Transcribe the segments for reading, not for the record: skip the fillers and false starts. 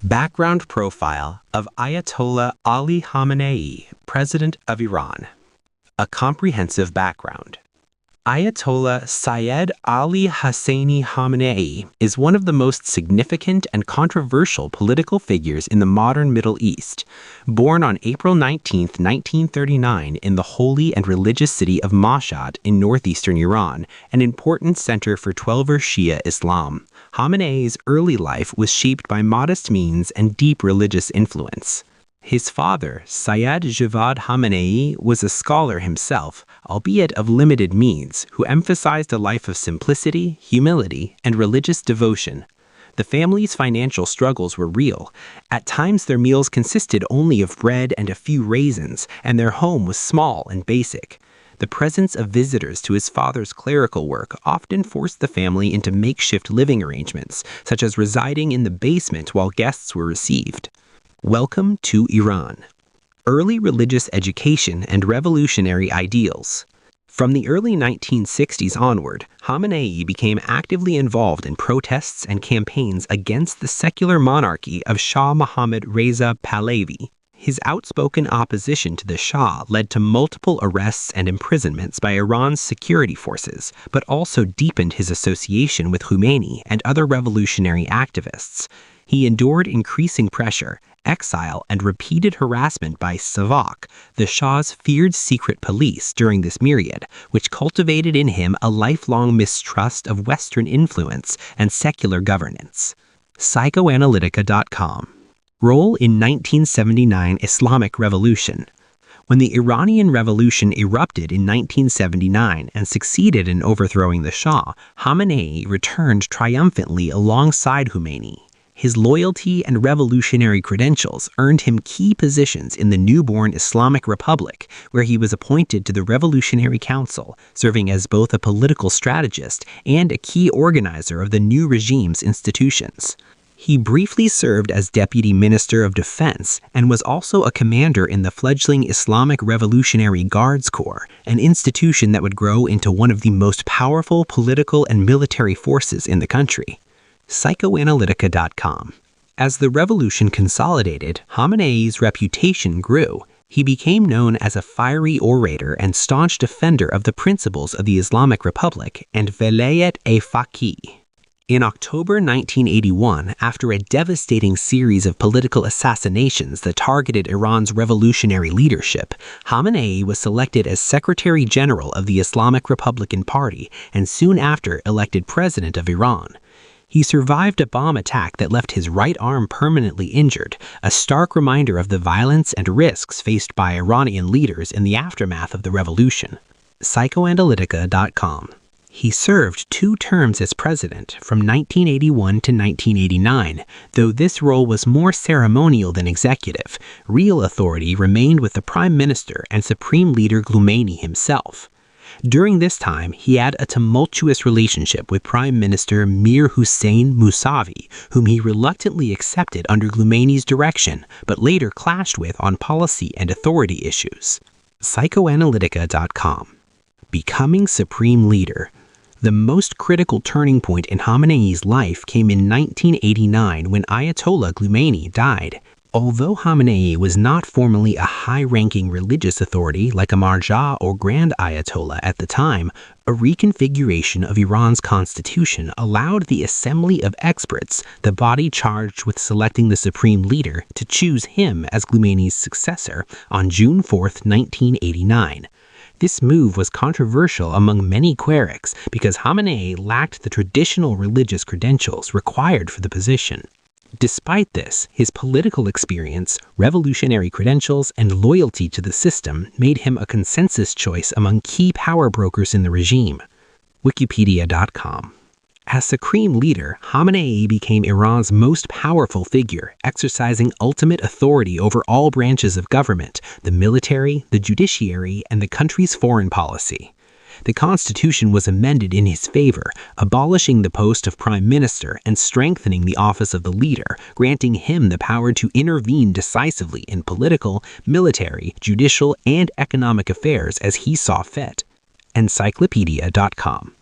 Background profile of Ayatollah Ali Khamenei, President of Iran. A comprehensive background. Ayatollah Syed Ali Hosseini Khamenei is one of the most significant and controversial political figures in the modern Middle East. Born on April 19, 1939 in the holy and religious city of Mashhad in northeastern Iran, an important center for Twelver Shia Islam, Khamenei's early life was shaped by modest means and deep religious influence. His father, Syed Javad Khamenei, was a scholar himself, albeit of limited means, who emphasized a life of simplicity, humility, and religious devotion. The family's financial struggles were real. At times their meals consisted only of bread and a few raisins, and their home was small and basic. The presence of visitors to his father's clerical work often forced the family into makeshift living arrangements, such as residing in the basement while guests were received. Welcome to Iran. Early religious education and revolutionary ideals. From the early 1960s onward, Khamenei became actively involved in protests and campaigns against the secular monarchy of Shah Mohammad Reza Pahlavi. His outspoken opposition to the Shah led to multiple arrests and imprisonments by Iran's security forces, but also deepened his association with Khomeini and other revolutionary activists. He endured increasing pressure, exile, and repeated harassment by Savak, the Shah's feared secret police during this period, which cultivated in him a lifelong mistrust of Western influence and secular governance. Psychoanalytica.com. Role in 1979 Islamic Revolution. When the Iranian Revolution erupted in 1979 and succeeded in overthrowing the Shah, Khamenei returned triumphantly alongside Khomeini. His loyalty and revolutionary credentials earned him key positions in the newborn Islamic Republic, where he was appointed to the Revolutionary Council, serving as both a political strategist and a key organizer of the new regime's institutions. He briefly served as Deputy Minister of Defense and was also a commander in the fledgling Islamic Revolutionary Guards Corps, an institution that would grow into one of the most powerful political and military forces in the country. Psychoanalytica.com. As the revolution consolidated, Khamenei's reputation grew. He became known as a fiery orator and staunch defender of the principles of the Islamic Republic and Velayat-e-Faqih. In October 1981, after a devastating series of political assassinations that targeted Iran's revolutionary leadership, Khamenei was selected as Secretary General of the Islamic Republican Party and soon after elected President of Iran. He survived a bomb attack that left his right arm permanently injured, a stark reminder of the violence and risks faced by Iranian leaders in the aftermath of the revolution. Psychoanalytica.com. He served 2 terms as president from 1981 to 1989, though this role was more ceremonial than executive. Real authority remained with the Prime Minister and Supreme Leader Khomeini himself. During this time, he had a tumultuous relationship with Prime Minister Mir Hossein Mousavi, whom he reluctantly accepted under Khomeini's direction, but later clashed with on policy and authority issues. Psychoanalytica.com. Becoming Supreme Leader. The most critical turning point in Khamenei's life came in 1989 when Ayatollah Khomeini died. Although Khamenei was not formally a high-ranking religious authority like a Marja or Grand Ayatollah at the time, a reconfiguration of Iran's constitution allowed the Assembly of Experts, the body charged with selecting the supreme leader, to choose him as Khomeini's successor on June 4, 1989. This move was controversial among many clerics because Khamenei lacked the traditional religious credentials required for the position. Despite this, his political experience, revolutionary credentials, and loyalty to the system made him a consensus choice among key power brokers in the regime. Wikipedia.com. As supreme leader, Khamenei became Iran's most powerful figure, exercising ultimate authority over all branches of government, the military, the judiciary, and the country's foreign policy. The constitution was amended in his favor, abolishing the post of prime minister and strengthening the office of the leader, granting him the power to intervene decisively in political, military, judicial, and economic affairs as he saw fit. Encyclopedia.com.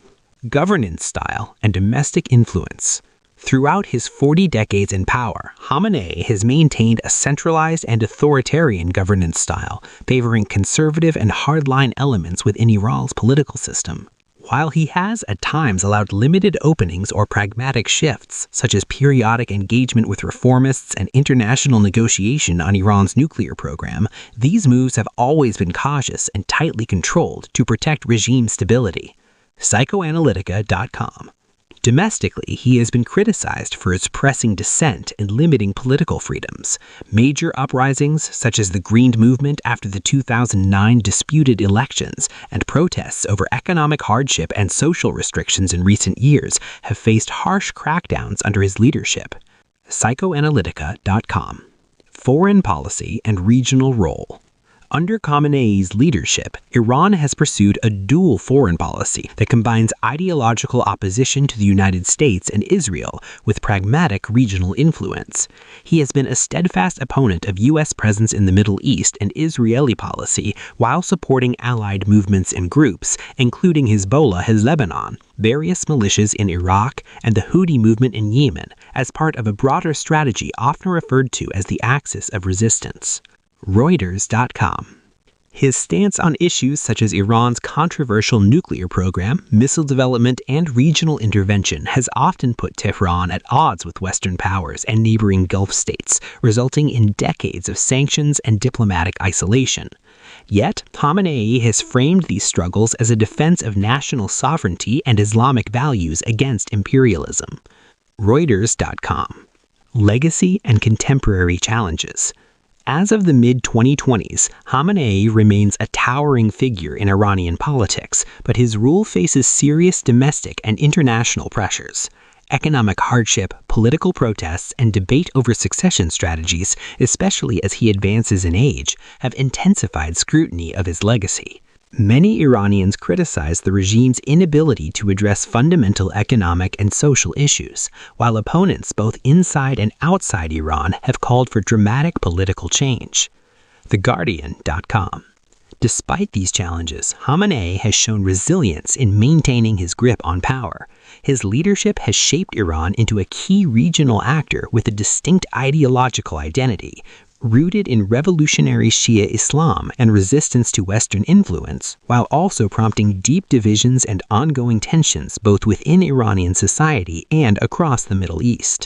Governance style and domestic influence. Throughout his 40 decades in power, Khamenei has maintained a centralized and authoritarian governance style, favoring conservative and hardline elements within Iran's political system. While he has at times allowed limited openings or pragmatic shifts, such as periodic engagement with reformists and international negotiation on Iran's nuclear program, these moves have always been cautious and tightly controlled to protect regime stability. Psychoanalytica.com. Domestically, he has been criticized for his pressing dissent and limiting political freedoms. Major uprisings, such as the Green Movement after the 2009 disputed elections, and protests over economic hardship and social restrictions in recent years, have faced harsh crackdowns under his leadership. Psychoanalytica.com. Foreign policy and regional role. Under Khamenei's leadership, Iran has pursued a dual foreign policy that combines ideological opposition to the United States and Israel with pragmatic regional influence. He has been a steadfast opponent of U.S. presence in the Middle East and Israeli policy while supporting allied movements and groups, including Hezbollah in Lebanon, various militias in Iraq, and the Houthi movement in Yemen, as part of a broader strategy often referred to as the Axis of Resistance. Reuters.com. His stance on issues such as Iran's controversial nuclear program, missile development, and regional intervention has often put Tehran at odds with Western powers and neighboring Gulf states, resulting in decades of sanctions and diplomatic isolation. Yet, Khamenei has framed these struggles as a defense of national sovereignty and Islamic values against imperialism. Reuters.com. Legacy and contemporary challenges. As of the mid-2020s, Khamenei remains a towering figure in Iranian politics, but his rule faces serious domestic and international pressures. Economic hardship, political protests, and debate over succession strategies, especially as he advances in age, have intensified scrutiny of his legacy. Many Iranians criticize the regime's inability to address fundamental economic and social issues, while opponents both inside and outside Iran have called for dramatic political change. TheGuardian.com. Despite these challenges, Khamenei has shown resilience in maintaining his grip on power. His leadership has shaped Iran into a key regional actor with a distinct ideological identity, rooted in revolutionary Shia Islam and resistance to Western influence, while also prompting deep divisions and ongoing tensions both within Iranian society and across the Middle East.